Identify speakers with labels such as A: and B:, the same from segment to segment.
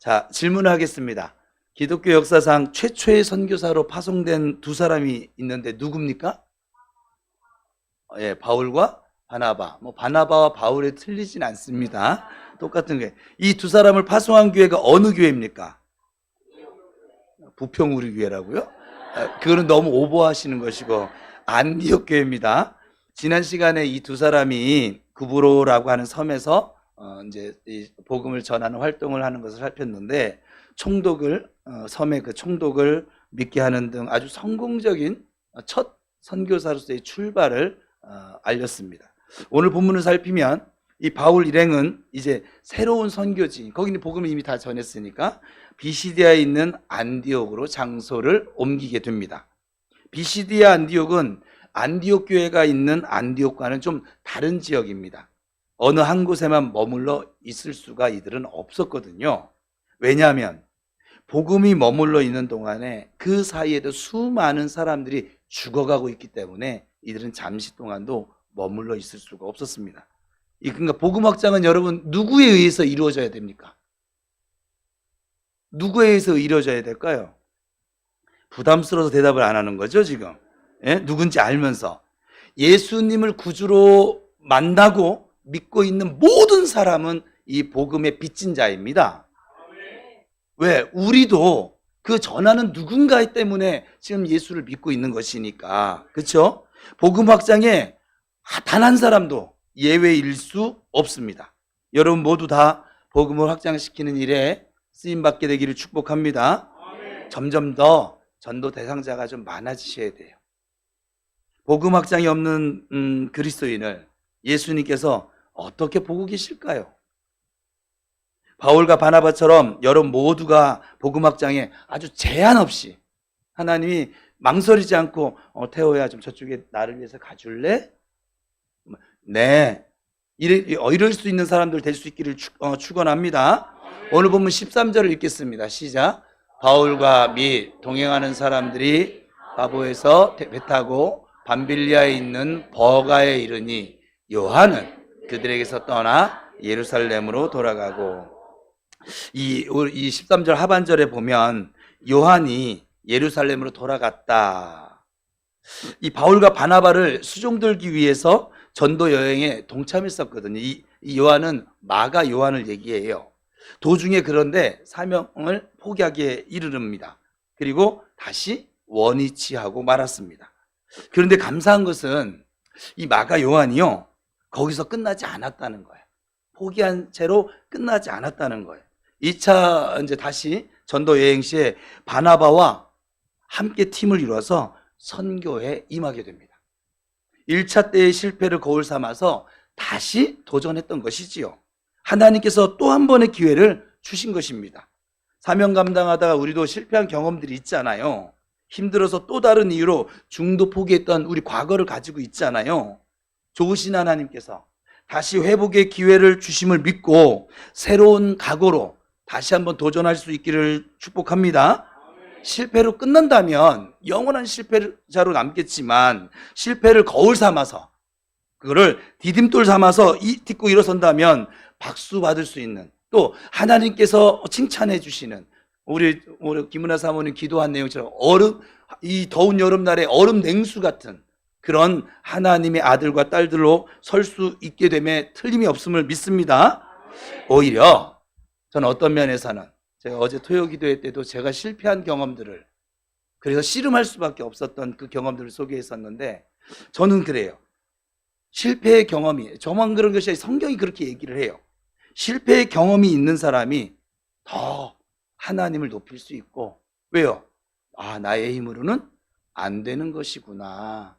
A: 자, 질문하겠습니다. 기독교 역사상 최초의 선교사로 파송된 두 사람이 있는데 누굽니까? 예, 바울과 바나바. 바나바와 바울이 틀리진 않습니다. 똑같은 게. 이 두 사람을 파송한 교회가 어느 교회입니까? 부평우리 교회라고요? 그거는 너무 오버하시는 것이고, 안디옥 교회입니다. 지난 시간에 이 두 사람이 구브로라고 하는 섬에서 이제 이 복음을 전하는 활동을 하는 것을 살폈는데, 총독을 섬의 그 총독을 믿게 하는 등 아주 성공적인 첫 선교사로서의 출발을 알렸습니다. 오늘 본문을 살피면 이 바울 일행은 이제 새로운 선교지, 거기는 복음을 이미 다 전했으니까 비시디아에 있는 안디옥으로 장소를 옮기게 됩니다. 비시디아 안디옥은 안디옥 교회가 있는 안디옥과는 좀 다른 지역입니다. 어느 한 곳에만 머물러 있을 수가 이들은 없었거든요. 왜냐하면 복음이 머물러 있는 동안에 그 사이에도 수많은 사람들이 죽어가고 있기 때문에 이들은 잠시 동안도 머물러 있을 수가 없었습니다. 그러니까 복음 확장은 여러분 누구에 의해서 이루어져야 됩니까? 누구에 의해서 이루어져야 될까요? 부담스러워서 대답을 안 하는 거죠, 지금. 예? 누군지 알면서. 예수님을 구주로 만나고 믿고 있는 모든 사람은 이 복음의 빚진 자입니다. 왜? 우리도 그 전하는 누군가 때문에 지금 예수를 믿고 있는 것이니까. 그렇죠? 복음 확장에 단 한 사람도 예외일 수 없습니다. 여러분 모두 다 복음을 확장시키는 일에 쓰임받게 되기를 축복합니다. 점점 더 전도 대상자가 좀 많아지셔야 돼요. 복음 확장이 없는 그리스도인을 예수님께서 어떻게 보고 계실까요? 바울과 바나바처럼 여러분 모두가 복음 확장에 아주 제한 없이 하나님이 망설이지 않고 태호야 좀 저쪽에 나를 위해서 가줄래? 네, 이럴 수 있는 사람들 될 수 있기를 축원합니다. 오늘 본문 13절을 읽겠습니다. 시작. 바울과 및 동행하는 사람들이 바보에서 배 타고 밤빌리아에 있는 버가에 이르니 요한은 그들에게서 떠나 예루살렘으로 돌아가고. 이 13절 하반절에 보면 요한이 예루살렘으로 돌아갔다. 이 바울과 바나바를 수종들기 위해서 전도 여행에 동참했었거든요. 이 요한은 마가 요한을 얘기해요. 도중에 그런데 사명을 포기하기에 이르릅니다. 그리고 다시 원위치하고 말았습니다. 그런데 감사한 것은 이 마가 요한이요, 거기서 끝나지 않았다는 거예요. 포기한 채로 끝나지 않았다는 거예요. 2차 이제 다시 전도 여행 시에 바나바와 함께 팀을 이루어서 선교에 임하게 됩니다. 1차 때의 실패를 거울 삼아서 다시 도전했던 것이지요. 하나님께서 또 한 번의 기회를 주신 것입니다. 사명 감당하다가 우리도 실패한 경험들이 있잖아요. 힘들어서 또 다른 이유로 중도 포기했던 우리 과거를 가지고 있잖아요. 좋으신 하나님께서 다시 회복의 기회를 주심을 믿고 새로운 각오로 다시 한번 도전할 수 있기를 축복합니다. 실패로 끝난다면 영원한 실패자로 남겠지만, 실패를 거울 삼아서 그거를 디딤돌 삼아서 딛고 일어선다면 박수 받을 수 있는, 또 하나님께서 칭찬해 주시는, 우리 김은하 사모님 기도한 내용처럼 이 더운 여름날에 얼음 냉수 같은 그런 하나님의 아들과 딸들로 설 수 있게 됨에 틀림이 없음을 믿습니다. 오히려 저는 어떤 면에서는 제가 어제 토요 기도회 때도 제가 실패한 경험들을, 그래서 씨름할 수밖에 없었던 그 경험들을 소개했었는데, 저는 그래요. 실패의 경험이, 저만 그런 것이 아니라 성경이 그렇게 얘기를 해요. 실패의 경험이 있는 사람이 더 하나님을 높일 수 있고. 왜요? 나의 힘으로는 안 되는 것이구나,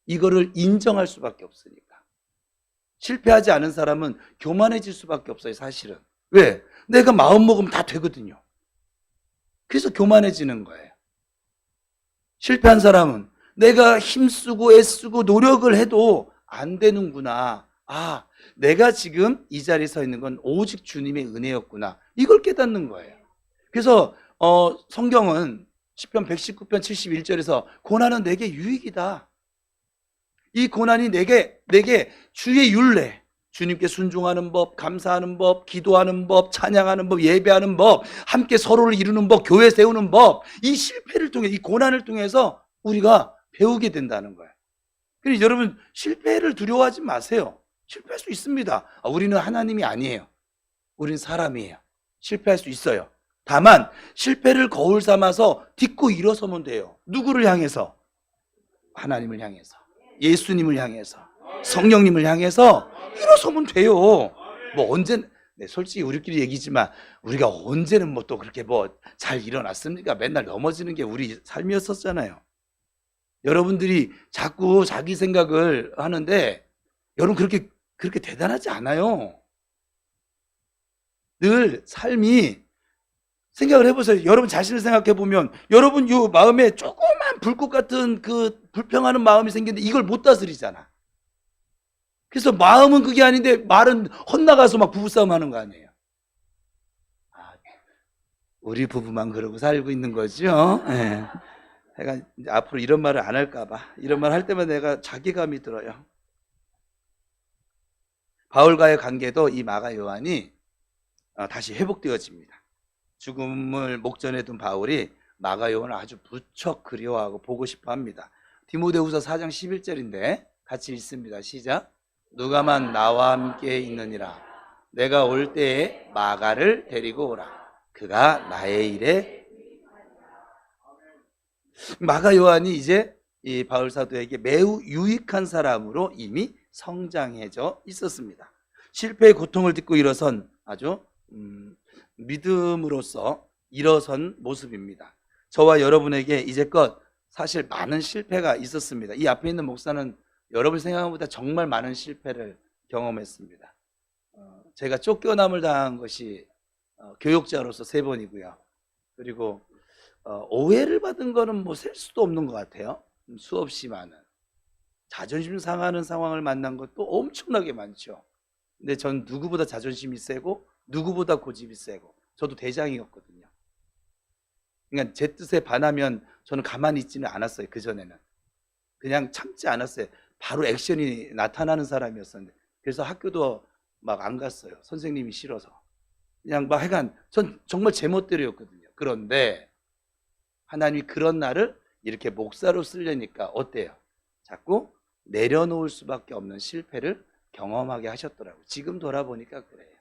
A: 이거를 인정할 수밖에 없으니까. 실패하지 않은 사람은 교만해질 수밖에 없어요, 사실은. 왜? 내가 마음 먹으면 다 되거든요. 그래서 교만해지는 거예요. 실패한 사람은 내가 힘쓰고 애쓰고 노력을 해도 안 되는구나. 내가 지금 이 자리에 서 있는 건 오직 주님의 은혜였구나, 이걸 깨닫는 거예요. 그래서 성경은 시편 119편 71절에서 고난은 내게 유익이다. 이 고난이 내게 주의 율례, 주님께 순종하는 법, 감사하는 법, 기도하는 법, 찬양하는 법, 예배하는 법, 함께 서로를 이루는 법, 교회 세우는 법, 이 실패를 통해, 이 고난을 통해서 우리가 배우게 된다는 거예요. 그러니 여러분, 실패를 두려워하지 마세요. 실패할 수 있습니다. 우리는 하나님이 아니에요. 우리는 사람이에요. 실패할 수 있어요. 다만 실패를 거울 삼아서 딛고 일어서면 돼요. 누구를 향해서? 하나님을 향해서, 예수님을 향해서, 성령님을 향해서 일어서면 돼요. 뭐 솔직히 우리끼리 얘기지만 우리가 언제는 뭐 또 그렇게 뭐 잘 일어났습니까? 맨날 넘어지는 게 우리 삶이었었잖아요. 여러분들이 자꾸 자기 생각을 하는데 여러분 그렇게 대단하지 않아요. 늘 삶이, 생각을 해보세요. 여러분 자신을 생각해 보면 여러분 요 마음에 조그만 불꽃 같은 그 불평하는 마음이 생기는데 이걸 못 다스리잖아. 그래서 마음은 그게 아닌데 말은 헛나가서 막 부부싸움 하는 거 아니에요. 우리 부부만 그러고 살고 있는 거죠. 네. 내가 이제 앞으로 이런 말을 안 할까 봐. 이런 말 할 때마다 내가 자괴감이 들어요. 바울과의 관계도 이 마가 요한이 다시 회복되어집니다. 죽음을 목전에 둔 바울이 마가 요한을 아주 부쩍 그리워하고 보고 싶어 합니다. 디모데후서 4장 11절인데 같이 읽습니다. 시작. 누가만 나와 함께 있느니라. 내가 올 때에 마가를 데리고 오라. 그가 나의 일에. 마가 요한이 이제 이 바울 사도에게 매우 유익한 사람으로 이미 성장해져 있었습니다. 실패의 고통을 딛고 일어선 아주 믿음으로써 일어선 모습입니다. 저와 여러분에게 이제껏 사실 많은 실패가 있었습니다. 이 앞에 있는 목사는 여러분 생각한 것보다 정말 많은 실패를 경험했습니다. 제가 쫓겨남을 당한 것이 교역자로서 3번이고요. 그리고 오해를 받은 거는 뭐 셀 수도 없는 것 같아요. 수없이 많은. 자존심 상하는 상황을 만난 것도 엄청나게 많죠. 근데 전 누구보다 자존심이 세고 누구보다 고집이 세고 저도 대장이었거든요. 그러니까 제 뜻에 반하면 저는 가만히 있지는 않았어요. 그전에는 그냥 참지 않았어요. 바로 액션이 나타나는 사람이었었는데, 그래서 학교도 막 안 갔어요. 선생님이 싫어서. 그냥 막 하여간 전 정말 제멋대로였거든요. 그런데 하나님이 그런 나를 이렇게 목사로 쓰려니까 어때요? 자꾸 내려놓을 수밖에 없는 실패를 경험하게 하셨더라고요. 지금 돌아보니까 그래요.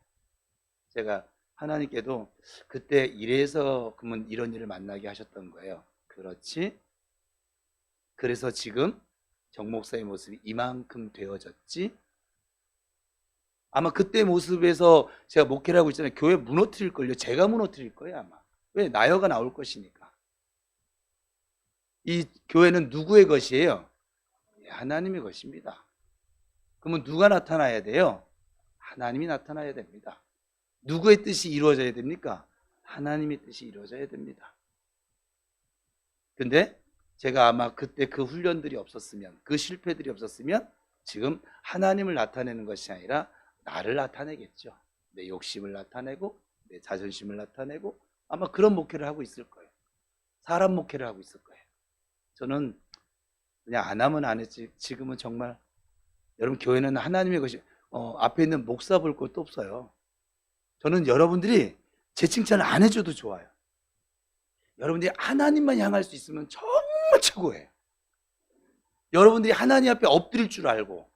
A: 제가 하나님께도 그때 이래서 그러면 이런 일을 만나게 하셨던 거예요. 그렇지? 그래서 지금 정 목사의 모습이 이만큼 되어졌지? 아마 그때 모습에서 제가 목회를 하고 있잖아요. 교회 무너뜨릴걸요. 제가 무너뜨릴 거예요 아마. 왜? 나여가 나올 것이니까. 이 교회는 누구의 것이에요? 하나님의 것입니다. 그러면 누가 나타나야 돼요? 하나님이 나타나야 됩니다. 누구의 뜻이 이루어져야 됩니까? 하나님의 뜻이 이루어져야 됩니다. 근데 제가 아마 그때 그 훈련들이 없었으면, 그 실패들이 없었으면 지금 하나님을 나타내는 것이 아니라 나를 나타내겠죠. 내 욕심을 나타내고 내 자존심을 나타내고 아마 그런 목회를 하고 있을 거예요. 사람 목회를 하고 있을 거예요. 저는 그냥 안 하면 안 했지. 지금은 정말 여러분 교회는 하나님의 것이 앞에 있는 목사 볼 것도 없어요. 저는 여러분들이 제 칭찬을 안 해줘도 좋아요. 여러분들이 하나님만 향할 수 있으면 정말 최고예요. 여러분들이 하나님 앞에 엎드릴 줄 알고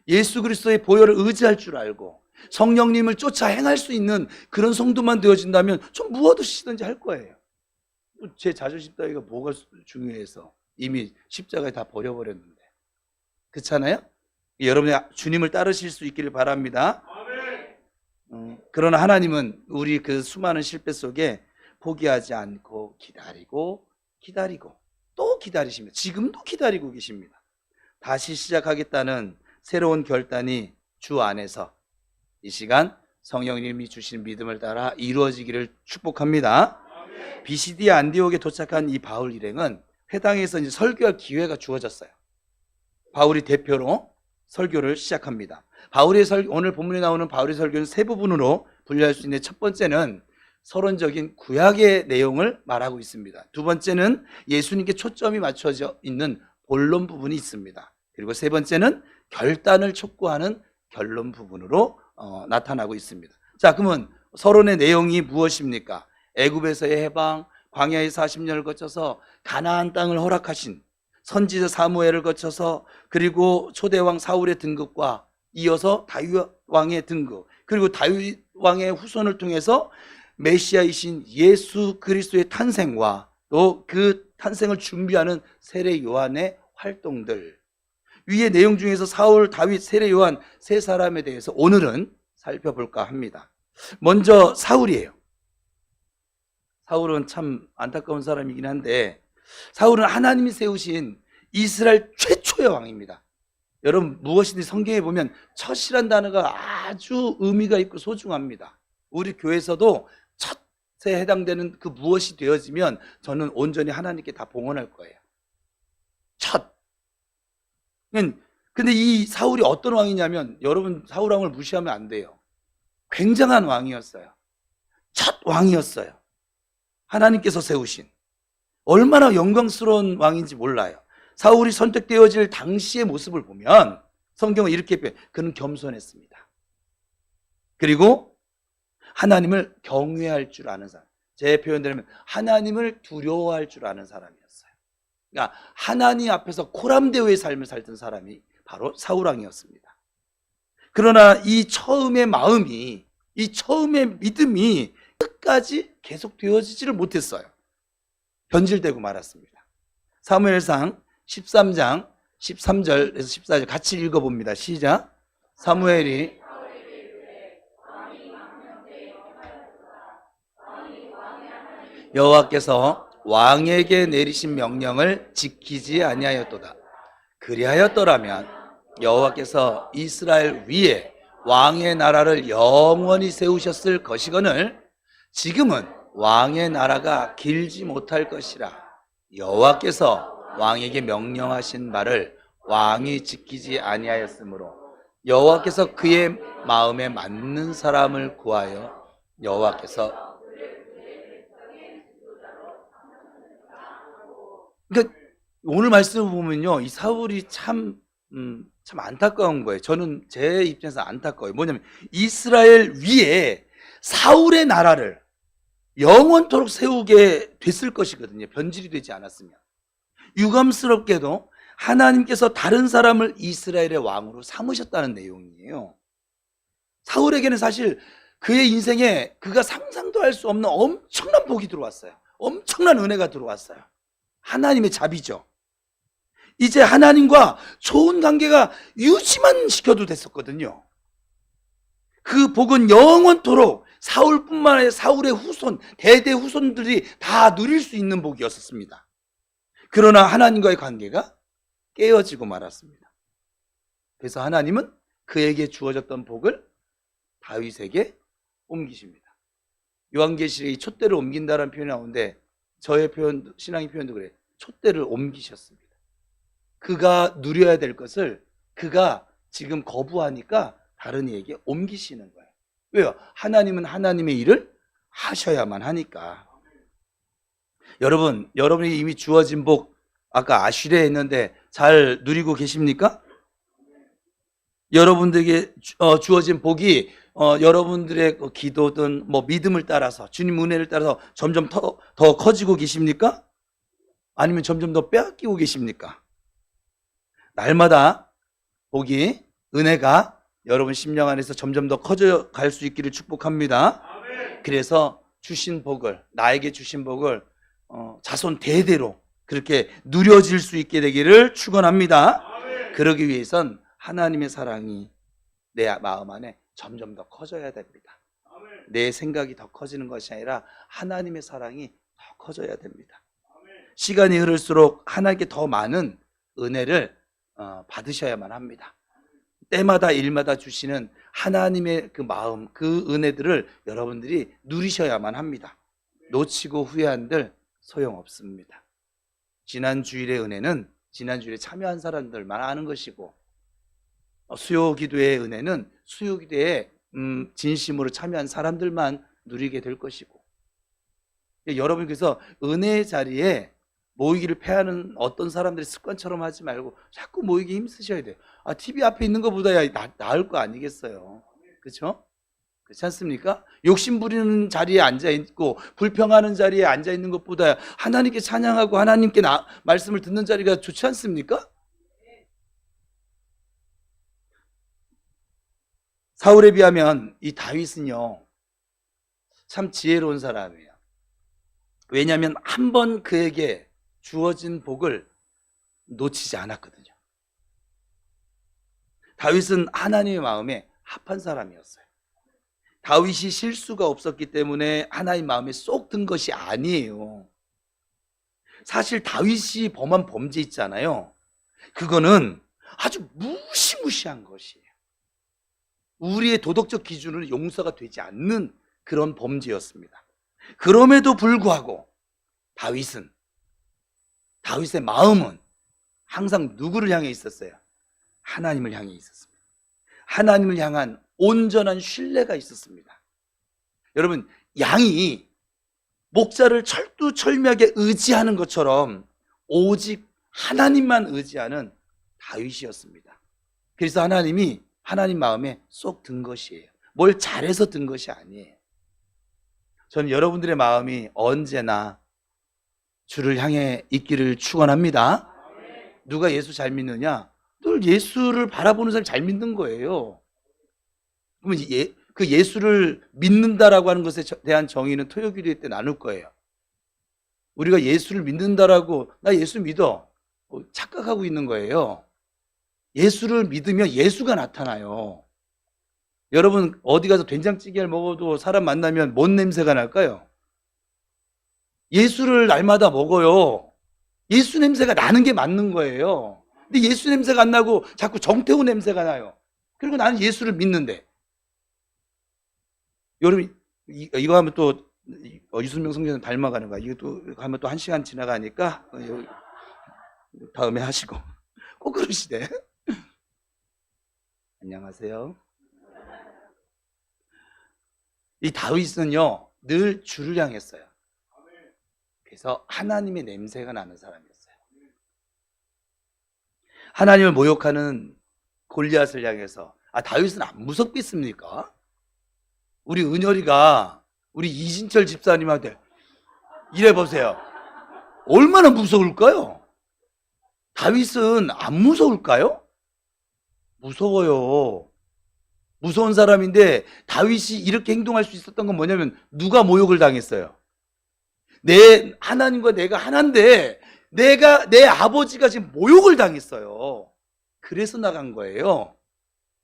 A: 예수 그리스도의 보혈을 의지할 줄 알고 성령님을 쫓아 행할 수 있는 그런 성도만 되어진다면 좀 무엇이든지 할 거예요. 제 자존심 따위가 뭐가 중요해서 이미 십자가에 다 버려버렸는데. 그렇잖아요? 여러분이 주님을 따르실 수 있기를 바랍니다. 그러나 하나님은 우리 그 수많은 실패 속에 포기하지 않고 기다리고 또 기다리십니다. 지금도 기다리고 계십니다. 다시 시작하겠다는 새로운 결단이 주 안에서 이 시간 성령님이 주신 믿음을 따라 이루어지기를 축복합니다. 비시디아 안디옥에 도착한 이 바울 일행은 회당에서 이제 설교할 기회가 주어졌어요. 바울이 대표로 설교를 시작합니다. 오늘 본문에 나오는 바울의 설교는 3부분으로 분류할 수 있는데, 첫 번째는 서론적인 구약의 내용을 말하고 있습니다. 두 번째는 예수님께 초점이 맞춰져 있는 본론 부분이 있습니다. 그리고 세 번째는 결단을 촉구하는 결론 부분으로 나타나고 있습니다. 자, 그러면 서론의 내용이 무엇입니까? 애굽에서의 해방, 광야의 40년을 거쳐서 가나안 땅을 허락하신 선지자 사무엘을 거쳐서, 그리고 초대왕 사울의 등극과 이어서 다윗 왕의 등극, 그리고 다윗 왕의 후손을 통해서 메시아이신 예수 그리스도의 탄생과 또 그 탄생을 준비하는 세례 요한의 활동들, 위의 내용 중에서 사울, 다윗, 세례 요한 세 사람에 대해서 오늘은 살펴볼까 합니다. 먼저 사울이에요. 사울은 참 안타까운 사람이긴 한데, 사울은 하나님이 세우신 이스라엘 최초의 왕입니다. 여러분, 무엇이든지 성경에 보면 첫이란 단어가 아주 의미가 있고 소중합니다. 우리 교회에서도 첫에 해당되는 그 무엇이 되어지면 저는 온전히 하나님께 다 봉헌할 거예요. 첫. 근데 이 사울이 어떤 왕이냐면, 여러분, 사울 왕을 무시하면 안 돼요. 굉장한 왕이었어요. 첫 왕이었어요. 하나님께서 세우신. 얼마나 영광스러운 왕인지 몰라요. 사울이 선택되어질 당시의 모습을 보면 성경은 이렇게 표현해요. 그는 겸손했습니다. 그리고 하나님을 경외할 줄 아는 사람. 제 표현대로면 하나님을 두려워할 줄 아는 사람이었어요. 그러니까 하나님 앞에서 코람데오의 삶을 살던 사람이 바로 사울왕이었습니다. 그러나 이 처음의 마음이, 이 처음의 믿음이 끝까지 계속되어지지를 못했어요. 변질되고 말았습니다. 사무엘상 13장 13절에서 14절 같이 읽어봅니다. 시작. 사무엘이 여호와께서 왕에게 내리신 명령을 지키지 아니하였도다. 그리하였더라면 여호와께서 이스라엘 위에 왕의 나라를 영원히 세우셨을 것이거늘 지금은 왕의 나라가 길지 못할 것이라. 여호와께서 왕에게 명령하신 말을 왕이 지키지 아니하였으므로 여호와께서 그의 마음에 맞는 사람을 구하여 여호와께서, 그러니까 오늘 말씀을 보면요, 이 사울이 참 안타까운 거예요. 저는 제 입장에서 안타까워요. 뭐냐면 이스라엘 위에 사울의 나라를 영원토록 세우게 됐을 것이거든요. 변질이 되지 않았으면. 유감스럽게도 하나님께서 다른 사람을 이스라엘의 왕으로 삼으셨다는 내용이에요. 사울에게는 사실 그의 인생에 그가 상상도 할 수 없는 엄청난 복이 들어왔어요. 엄청난 은혜가 들어왔어요. 하나님의 자비죠. 이제 하나님과 좋은 관계가 유지만 시켜도 됐었거든요. 그 복은 영원토록 사울뿐만 아니라 사울의 후손, 대대 후손들이 다 누릴 수 있는 복이었습니다. 그러나 하나님과의 관계가 깨어지고 말았습니다. 그래서 하나님은 그에게 주어졌던 복을 다윗에게 옮기십니다. 요한계시록에 촛대를 옮긴다라는 표현이 나오는데, 저의 표현, 신앙의 표현도 그래요. 촛대를 옮기셨습니다. 그가 누려야 될 것을 그가 지금 거부하니까 다른 이에게 옮기시는 거예요. 왜요? 하나님은 하나님의 일을 하셔야만 하니까. 여러분이 이미 주어진 복, 아까 아쉬레 했는데 잘 누리고 계십니까? 여러분들에게 주어진 복이 여러분들의 기도든 뭐 믿음을 따라서, 주님 은혜를 따라서 점점 더 커지고 계십니까? 아니면 점점 더 빼앗기고 계십니까? 날마다 복이, 은혜가 여러분 심령 안에서 점점 더 커져갈 수 있기를 축복합니다. 그래서 주신 복을, 나에게 주신 복을 자손 대대로 그렇게 누려질 수 있게 되기를 축원합니다. 그러기 위해선 하나님의 사랑이 내 마음 안에 점점 더 커져야 됩니다. 내 생각이 더 커지는 것이 아니라 하나님의 사랑이 더 커져야 됩니다. 시간이 흐를수록 하나님께 더 많은 은혜를 받으셔야만 합니다. 때마다 일마다 주시는 하나님의 그 마음, 그 은혜들을 여러분들이 누리셔야만 합니다. 놓치고 후회한들 소용없습니다. 지난 주일의 은혜는 지난 주일에 참여한 사람들만 아는 것이고, 수요 기도의 은혜는 수요 기도에 진심으로 참여한 사람들만 누리게 될 것이고, 여러분 그래서 은혜의 자리에 모이기를 패하는 어떤 사람들이 습관처럼 하지 말고 자꾸 모이기 힘쓰셔야 돼요. TV 앞에 있는 것보다 나을 거 아니겠어요? 그렇죠? 그렇지 않습니까? 욕심 부리는 자리에 앉아 있고 불평하는 자리에 앉아 있는 것보다 하나님께 찬양하고 하나님께 말씀을 듣는 자리가 좋지 않습니까? 사울에 비하면 이 다윗은요 참 지혜로운 사람이에요. 왜냐하면 한 번 그에게 주어진 복을 놓치지 않았거든요. 다윗은 하나님의 마음에 합한 사람이었어요. 다윗이 실수가 없었기 때문에 하나님 마음에 쏙 든 것이 아니에요. 사실 다윗이 범한 범죄 있잖아요. 그거는 아주 무시무시한 것이에요. 우리의 도덕적 기준으로 용서가 되지 않는 그런 범죄였습니다. 그럼에도 불구하고 다윗의 마음은 항상 누구를 향해 있었어요? 하나님을 향해 있었습니다. 하나님을 향한 온전한 신뢰가 있었습니다. 여러분, 양이 목자를 철두철미하게 의지하는 것처럼 오직 하나님만 의지하는 다윗이었습니다. 그래서 하나님이 하나님 마음에 쏙 든 것이에요. 뭘 잘해서 든 것이 아니에요. 저는 여러분들의 마음이 언제나 주를 향해 있기를 축원합니다. 누가 예수 잘 믿느냐? 늘 예수를 바라보는 사람이 잘 믿는 거예요. 그러면 그 예수를 믿는다라고 하는 것에 대한 정의는 토요기도회 때 나눌 거예요. 우리가 예수를 믿는다라고 나 예수 믿어 착각하고 있는 거예요. 예수를 믿으면 예수가 나타나요. 여러분 어디 가서 된장찌개를 먹어도 사람 만나면 뭔 냄새가 날까요? 예수를 날마다 먹어요. 예수 냄새가 나는 게 맞는 거예요. 근데 예수 냄새가 안 나고 자꾸 정태우 냄새가 나요. 그리고 나는 예수를 믿는데. 여러분 이거 하면 또 유순명 성전을 닮아가는 거야. 이것도 하면 또 1시간 지나가니까 다음에 하시고 꼭 그러시대. 안녕하세요. 이 다윗은요 늘 주를 향했어요. 그래서 하나님의 냄새가 나는 사람이었어요. 하나님을 모욕하는 골리앗을 향해서 다윗은 안 무섭겠습니까? 우리 은열이가 우리 이진철 집사님한테 이래 보세요. 얼마나 무서울까요? 다윗은 안 무서울까요? 무서워요. 무서운 사람인데 다윗이 이렇게 행동할 수 있었던 건 뭐냐면 누가 모욕을 당했어요? 하나님과 내가 하나인데 내 아버지가 지금 모욕을 당했어요. 그래서 나간 거예요.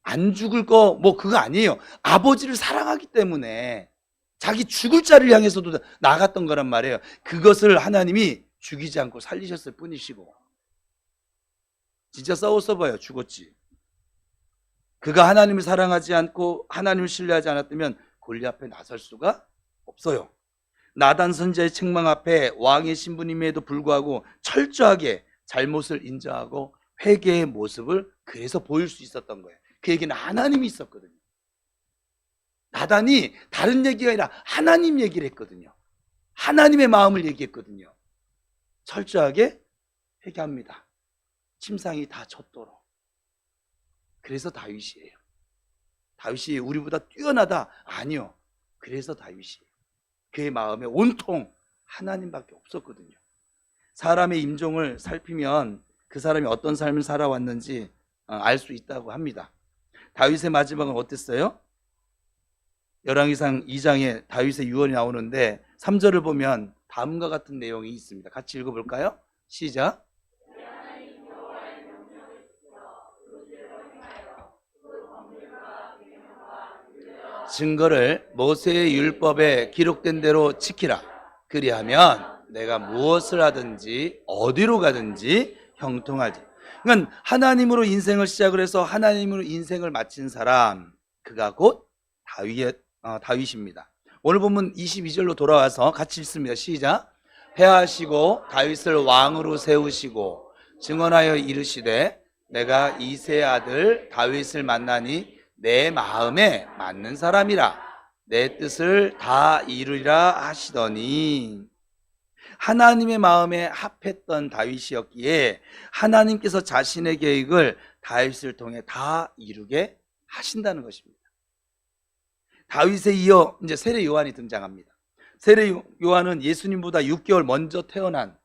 A: 안 죽을 거 그거 아니에요. 아버지를 사랑하기 때문에 자기 죽을 자를 향해서도 나갔던 거란 말이에요. 그것을 하나님이 죽이지 않고 살리셨을 뿐이시고. 진짜 싸웠어봐요. 죽었지. 그가 하나님을 사랑하지 않고 하나님을 신뢰하지 않았다면 골리앗 앞에 나설 수가 없어요. 나단 선지자의 책망 앞에 왕의 신분임에도 불구하고 철저하게 잘못을 인정하고 회개의 모습을 그래서 보일 수 있었던 거예요. 그에게는 하나님이 있었거든요. 나단이 다른 얘기가 아니라 하나님 얘기를 했거든요. 하나님의 마음을 얘기했거든요. 철저하게 회개합니다. 침상이 다 젖도록. 그래서 다윗이에요. 다윗이 우리보다 뛰어나다? 아니요. 그래서 다윗이에요. 그의 마음에 온통 하나님밖에 없었거든요. 사람의 임종을 살피면 그 사람이 어떤 삶을 살아왔는지 알 수 있다고 합니다. 다윗의 마지막은 어땠어요? 열왕기상 2장에 다윗의 유언이 나오는데 3절을 보면 다음과 같은 내용이 있습니다. 같이 읽어볼까요? 시작. 증거를 모세의 율법에 기록된 대로 지키라. 그리하면 내가 무엇을 하든지 어디로 가든지 형통하지. 그러니까 하나님으로 인생을 시작을 해서 하나님으로 인생을 마친 사람, 그가 곧 다윗입니다. 오늘 보면 22절로 돌아와서 같이 읽습니다. 시작. 패하시고 다윗을 왕으로 세우시고 증언하여 이르시되 내가 이새의 아들 다윗을 만나니 내 마음에 맞는 사람이라 내 뜻을 다 이루리라 하시더니. 하나님의 마음에 합했던 다윗이었기에 하나님께서 자신의 계획을 다윗을 통해 다 이루게 하신다는 것입니다. 다윗에 이어 이제 세례 요한이 등장합니다. 세례 요한은 예수님보다 6개월 먼저 태어난,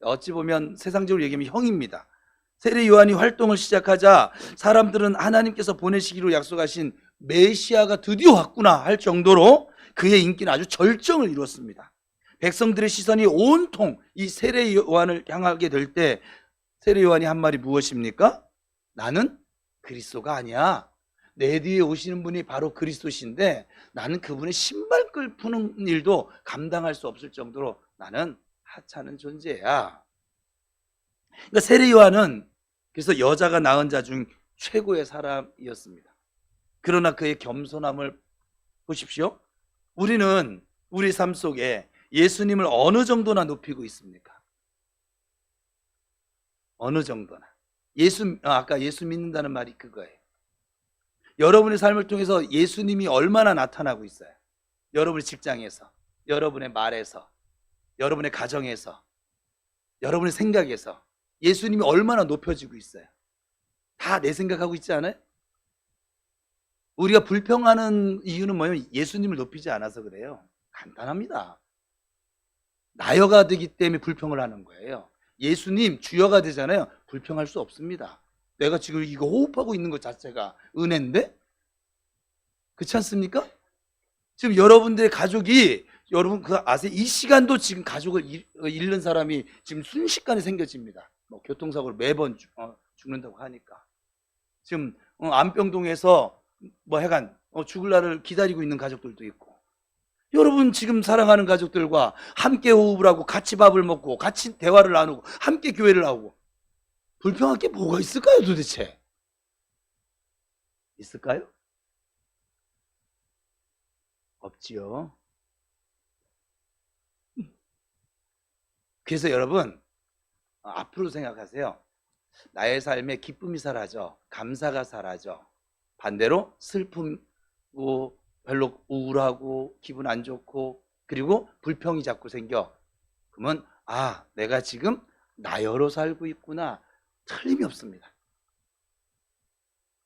A: 어찌 보면 세상적으로 얘기하면 형입니다. 세례 요한이 활동을 시작하자 사람들은 하나님께서 보내시기로 약속하신 메시아가 드디어 왔구나 할 정도로 그의 인기는 아주 절정을 이루었습니다. 백성들의 시선이 온통 이 세례 요한을 향하게 될 때 세례 요한이 한 말이 무엇입니까? 나는 그리스도가 아니야. 내 뒤에 오시는 분이 바로 그리스도신데 나는 그분의 신발끈 푸는 일도 감당할 수 없을 정도로 나는 하찮은 존재야. 그러니까 세례 요한은 그래서 여자가 낳은 자 중 최고의 사람이었습니다. 그러나 그의 겸손함을 보십시오. 우리는 우리 삶 속에 예수님을 어느 정도나 높이고 있습니까? 어느 정도나. 아까 예수 믿는다는 말이 그거예요. 여러분의 삶을 통해서 예수님이 얼마나 나타나고 있어요? 여러분의 직장에서, 여러분의 말에서, 여러분의 가정에서, 여러분의 생각에서 예수님이 얼마나 높여지고 있어요? 다 내 생각하고 있지 않아요? 우리가 불평하는 이유는 뭐냐면 예수님을 높이지 않아서 그래요. 간단합니다. 나여가 되기 때문에 불평을 하는 거예요. 예수님 주여가 되잖아요. 불평할 수 없습니다. 내가 지금 이거 호흡하고 있는 것 자체가 은혜인데? 그렇지 않습니까? 지금 여러분들의 가족이, 여러분 그 아세요? 이 시간도 지금 가족을 잃는 사람이 지금 순식간에 생겨집니다. 뭐 교통사고로 매번 죽는다고 하니까. 지금 안병동에서 뭐 해간 죽을 날을 기다리고 있는 가족들도 있고. 여러분 지금 사랑하는 가족들과 함께 호흡을 하고 같이 밥을 먹고 같이 대화를 나누고 함께 교회를 하고 불평할 게 뭐가 있을까요 도대체? 있을까요? 없지요. 그래서 여러분 앞으로 생각하세요. 나의 삶에 기쁨이 사라져, 감사가 사라져, 반대로 슬픔고 별로 우울하고 기분 안 좋고 그리고 불평이 자꾸 생겨. 그러면 내가 지금 나여로 살고 있구나. 틀림이 없습니다.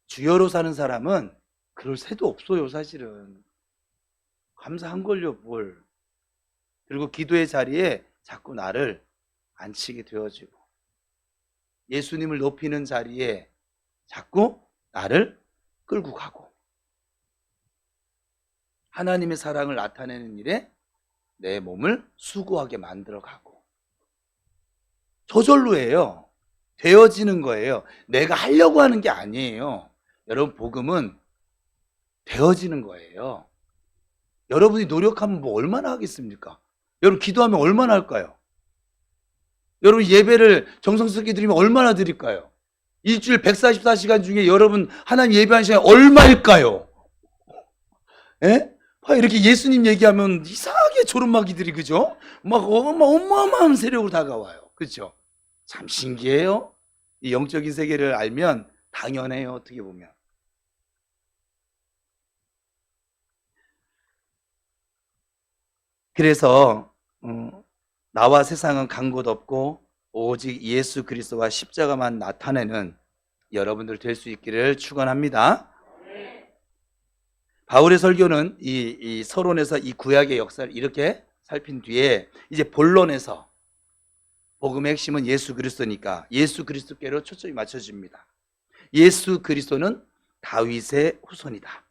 A: 주여로 사는 사람은 그럴 새도 없어요. 사실은 감사한걸요 뭘. 그리고 기도의 자리에 자꾸 나를 앉히게 되어지고 예수님을 높이는 자리에 자꾸 나를 끌고 가고 하나님의 사랑을 나타내는 일에 내 몸을 수고하게 만들어가고 저절로예요. 되어지는 거예요. 내가 하려고 하는 게 아니에요. 여러분 복음은 되어지는 거예요. 여러분이 노력하면 뭐 얼마나 하겠습니까? 여러분 기도하면 얼마나 할까요? 여러분 예배를 정성스럽게 드리면 얼마나 드릴까요? 일주일 144시간 중에 여러분 하나님 예배하는 시간 얼마일까요? 예? 이렇게 예수님 얘기하면 이상하게 조름마기들이 그죠? 막 어마어마한 세력으로 다가와요. 그렇죠? 참 신기해요. 이 영적인 세계를 알면 당연해요. 어떻게 보면. 그래서 나와 세상은 간 곳 없고 오직 예수 그리스도와 십자가만 나타내는 여러분들 될 수 있기를 축원합니다. 바울의 설교는 이 서론에서 이 구약의 역사를 이렇게 살핀 뒤에 이제 본론에서 복음의 핵심은 예수 그리스도니까 예수 그리스도께로 초점이 맞춰집니다. 예수 그리스도는 다윗의 후손이다.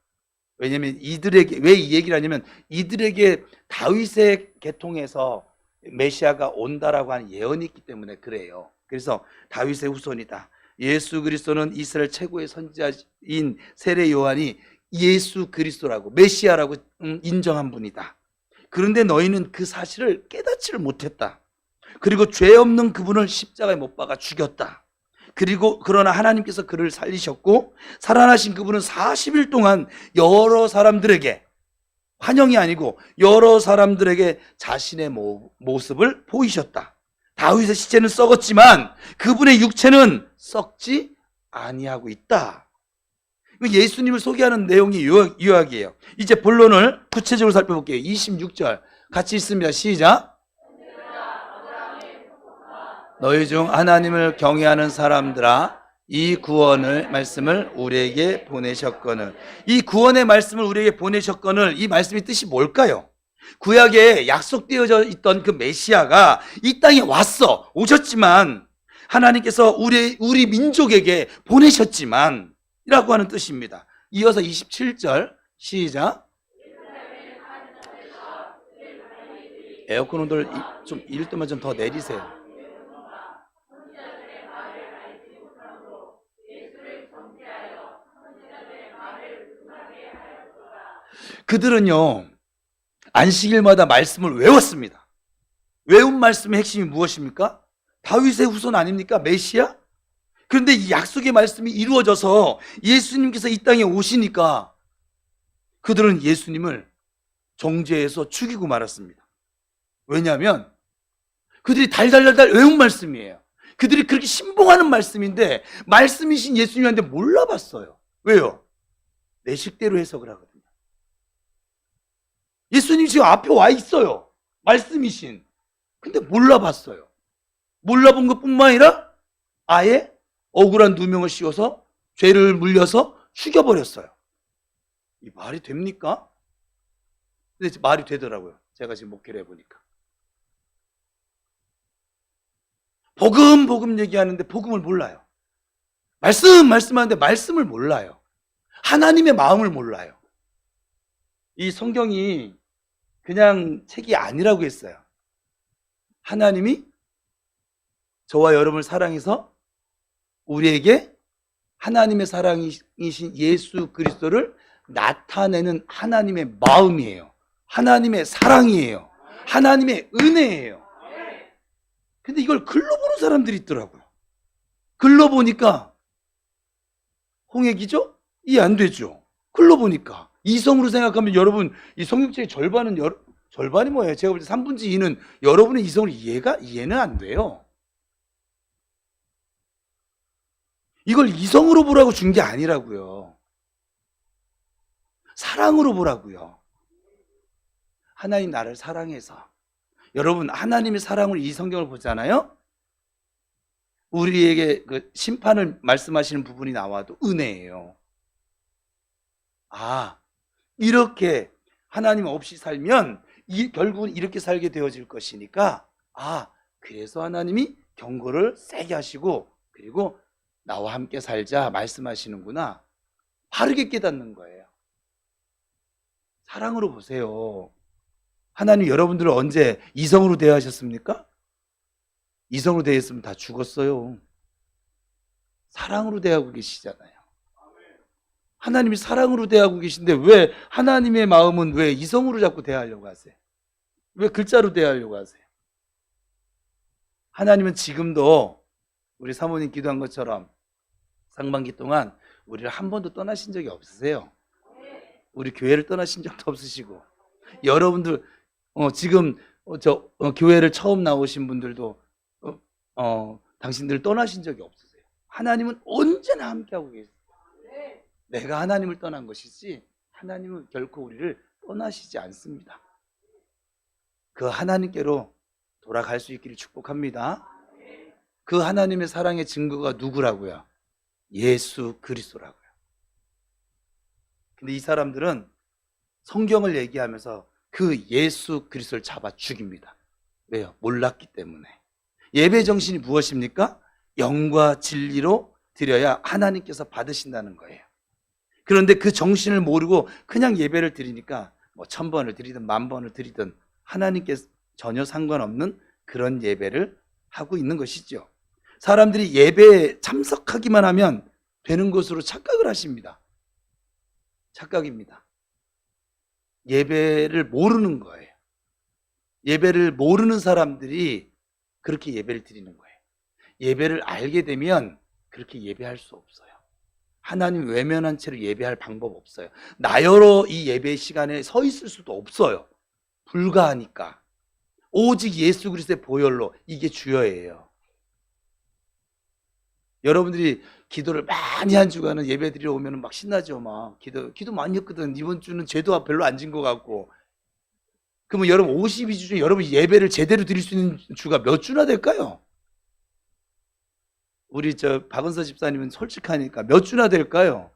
A: 왜냐하면 이들에게 왜 이 얘기를 하냐면 이들에게 다윗의 계통에서 메시아가 온다라고 하는 예언이 있기 때문에 그래요. 그래서 다윗의 후손이다. 예수 그리스도는 이스라엘 최고의 선지자인 세례 요한이 예수 그리스도라고 메시아라고 인정한 분이다. 그런데 너희는 그 사실을 깨닫지를 못했다. 그리고 죄 없는 그분을 십자가에 못 박아 죽였다. 그러나 하나님께서 그를 살리셨고 살아나신 그분은 40일 동안 여러 사람들에게 환영이 아니고 여러 사람들에게 자신의 모습을 보이셨다. 다윗의 시체는 썩었지만 그분의 육체는 썩지 아니하고 있다. 예수님을 소개하는 내용이 요약이에요. 이제 본론을 구체적으로 살펴볼게요. 26절 같이 읽습니다. 시작. 너희 중 하나님을 경외하는 사람들아, 이 구원을 말씀을 우리에게 보내셨거늘. 이 구원의 말씀을 우리에게 보내셨거늘, 이 말씀의 뜻이 뭘까요? 구약에 약속되어져 있던 그 메시아가 이 땅에 오셨지만 하나님께서 우리 민족에게 보내셨지만 이라고 하는 뜻입니다. 이어서 27절 시작. 에어컨 온도를 좀 1도만 좀 더 내리세요. 그들은요, 안식일마다 말씀을 외웠습니다. 외운 말씀의 핵심이 무엇입니까? 다윗의 후손 아닙니까? 메시아? 그런데 이 약속의 말씀이 이루어져서 예수님께서 이 땅에 오시니까 그들은 예수님을 정죄해서 죽이고 말았습니다. 왜냐하면 그들이 달달달달 외운 말씀이에요. 그들이 그렇게 신봉하는 말씀인데 말씀이신 예수님한테 몰라봤어요. 왜요? 내 식대로 해석을 하거든요. 예수님 지금 앞에 와 있어요. 말씀이신. 근데 몰라봤어요. 몰라본 것뿐만 아니라 아예 억울한 누명을 씌워서 죄를 물려서 죽여버렸어요. 이 말이 됩니까? 근데 말이 되더라고요. 제가 지금 목회를 해보니까. 복음 얘기하는데 복음을 몰라요. 말씀하는데 말씀을 몰라요. 하나님의 마음을 몰라요. 이 성경이 그냥 책이 아니라고 했어요. 하나님이 저와 여러분을 사랑해서 우리에게 하나님의 사랑이신 예수 그리스도를 나타내는 하나님의 마음이에요. 하나님의 사랑이에요. 하나님의 은혜예요. 근데 이걸 글로 보는 사람들이 있더라고요. 글로 보니까 홍익이죠? 이해 안 되죠? 글로 보니까. 이성으로 생각하면 여러분 이 성경책의 절반이 뭐예요? 제가 볼 때 3분의 2는 여러분의 이성으로 이해는 안 돼요. 이걸 이성으로 보라고 준 게 아니라고요. 사랑으로 보라고요. 하나님 나를 사랑해서. 여러분 하나님의 사랑으로 이 성경을 보잖아요. 우리에게 그 심판을 말씀하시는 부분이 나와도 은혜예요. 이렇게 하나님 없이 살면 결국은 이렇게 살게 되어질 것이니까 그래서 하나님이 경고를 세게 하시고 그리고 나와 함께 살자 말씀하시는구나. 바르게 깨닫는 거예요. 사랑으로 보세요. 하나님 여러분들을 언제 이성으로 대하셨습니까? 이성으로 대했으면 다 죽었어요. 사랑으로 대하고 계시잖아요. 하나님이 사랑으로 대하고 계신데 왜 하나님의 마음은 왜 이성으로 자꾸 대하려고 하세요? 왜 글자로 대하려고 하세요? 하나님은 지금도 우리 사모님 기도한 것처럼 상반기 동안 우리를 한 번도 떠나신 적이 없으세요. 우리 교회를 떠나신 적도 없으시고 여러분들 지금 교회를 처음 나오신 분들도 당신들 떠나신 적이 없으세요. 하나님은 언제나 함께하고 계세요. 내가 하나님을 떠난 것이지 하나님은 결코 우리를 떠나시지 않습니다. 그 하나님께로 돌아갈 수 있기를 축복합니다. 그 하나님의 사랑의 증거가 누구라고요? 예수 그리스도라고요. 근데 이 사람들은 성경을 얘기하면서 그 예수 그리스도를 잡아 죽입니다. 왜요? 몰랐기 때문에. 예배 정신이 무엇입니까? 영과 진리로 드려야 하나님께서 받으신다는 거예요. 그런데 그 정신을 모르고 그냥 예배를 드리니까 1000번을 드리든 10,000번을 드리든 하나님께 전혀 상관없는 그런 예배를 하고 있는 것이죠. 사람들이 예배에 참석하기만 하면 되는 것으로 착각을 하십니다. 착각입니다. 예배를 모르는 거예요. 예배를 모르는 사람들이 그렇게 예배를 드리는 거예요. 예배를 알게 되면 그렇게 예배할 수 없어요. 하나님 외면한 채로 예배할 방법 없어요. 나여러 이 예배 시간에 서 있을 수도 없어요. 불가하니까. 오직 예수 그리스도의 보혈로 이게 주여예요. 여러분들이 기도를 많이 한 주간은 예배 드리러 오면 막 신나죠. 막 기도 많이 했거든. 이번 주는 죄도 별로 안 진 것 같고. 그러면 여러분 52주 중에 여러분 예배를 제대로 드릴 수 있는 주가 몇 주나 될까요? 우리 박은서 집사님은 솔직하니까 몇 주나 될까요?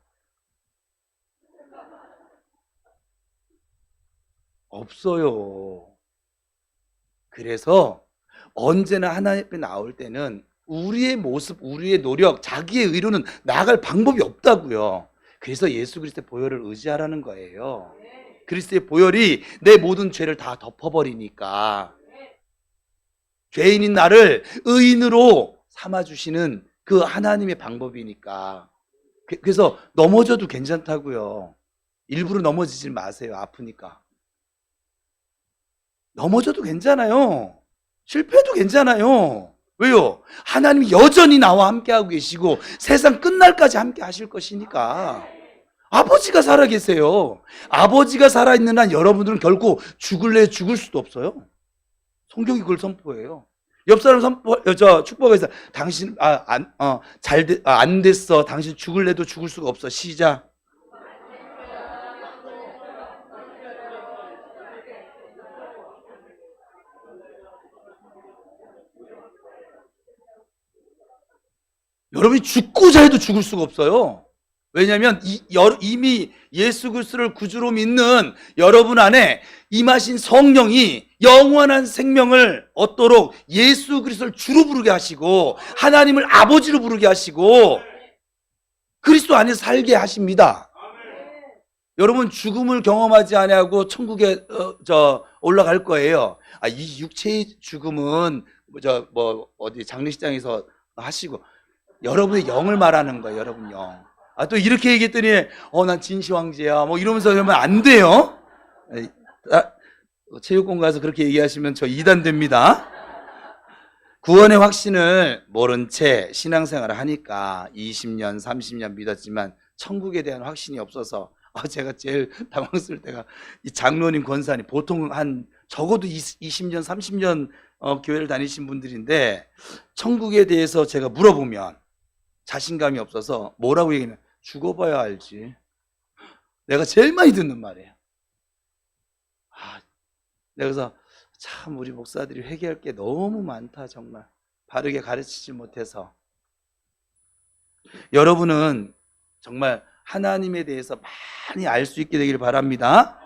A: 없어요. 그래서 언제나 하나님 앞에 나올 때는 우리의 모습, 우리의 노력, 자기의 의로는 나아갈 방법이 없다고요. 그래서 예수 그리스도의 보혈을 의지하라는 거예요. 그리스도의 보혈이 내 모든 죄를 다 덮어버리니까, 죄인인 나를 의인으로 삼아주시는 그 하나님의 방법이니까. 그래서 넘어져도 괜찮다고요. 일부러 넘어지지 마세요. 아프니까. 넘어져도 괜찮아요. 실패해도 괜찮아요. 왜요? 하나님이 여전히 나와 함께하고 계시고 세상 끝날까지 함께 하실 것이니까. 아버지가 살아계세요. 아버지가 살아있는 한 여러분들은 결코 죽을래 죽을 수도 없어요. 성경이 그걸 선포해요. 옆 사람 축복해서 당신 안 됐어. 당신 죽을래도 죽을 수가 없어. 시작. 여러분이 죽고자 해도 죽을 수가 없어요. 왜냐하면 이미 예수 그리스도를 구주로 믿는 여러분 안에 임하신 성령이 영원한 생명을 얻도록 예수 그리스도를 주로 부르게 하시고 하나님을 아버지로 부르게 하시고 그리스도 안에서 살게 하십니다. 여러분 죽음을 경험하지 아니하고 천국에 올라갈 거예요. 이 육체의 죽음은 어디 장례식장에서 하시고, 여러분의 영을 말하는 거예요. 여러분 영. 또 이렇게 얘기했더니 난 진시황제야 뭐 이러면서 그러면 안 돼요. 체육관 가서 그렇게 얘기하시면 저 이단됩니다. 구원의 확신을 모른 채 신앙생활을 하니까 20년 30년 믿었지만 천국에 대한 확신이 없어서 제가 제일 당황스러울 때가 이 장로님 권사님 보통 한 적어도 20년 30년 교회를 다니신 분들인데 천국에 대해서 제가 물어보면 자신감이 없어서 뭐라고 얘기하면 죽어봐야 알지. 내가 제일 많이 듣는 말이에요. 내가 그래서 참 우리 목사들이 회개할 게 너무 많다. 정말 바르게 가르치지 못해서. 여러분은 정말 하나님에 대해서 많이 알 수 있게 되기를 바랍니다.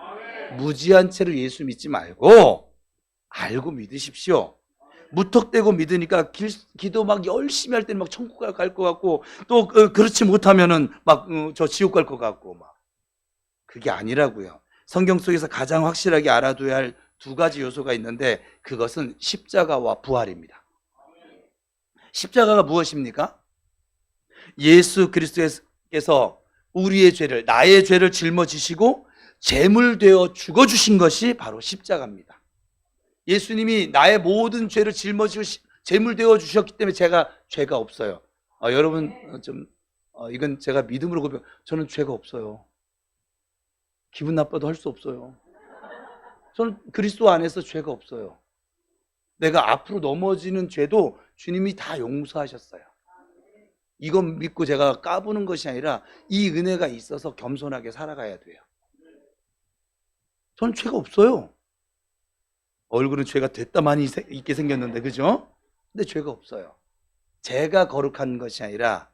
A: 무지한 채로 예수 믿지 말고 알고 믿으십시오. 무턱대고 믿으니까 기도 막 열심히 할 때는 막 천국 갈 것 같고 또 그렇지 못하면은 막 저 지옥 갈 것 같고 막. 그게 아니라고요. 성경 속에서 가장 확실하게 알아둬야 할 두 가지 요소가 있는데 그것은 십자가와 부활입니다. 십자가가 무엇입니까? 예수 그리스도께서 우리의 죄를, 나의 죄를 짊어지시고 제물되어 죽어주신 것이 바로 십자가입니다. 예수님이 나의 모든 죄를 짊어지고 제물되어 주셨기 때문에 제가 죄가 없어요. 여러분 이건 제가 믿음으로 고백. 저는 죄가 없어요. 기분 나빠도 할 수 없어요. 저는 그리스도 안에서 죄가 없어요. 내가 앞으로 넘어지는 죄도 주님이 다 용서하셨어요. 이건 믿고 제가 까부는 것이 아니라 이 은혜가 있어서 겸손하게 살아가야 돼요. 전 죄가 없어요. 얼굴은 죄가 됐다 많이 있게 생겼는데, 그죠? 근데 죄가 없어요. 제가 거룩한 것이 아니라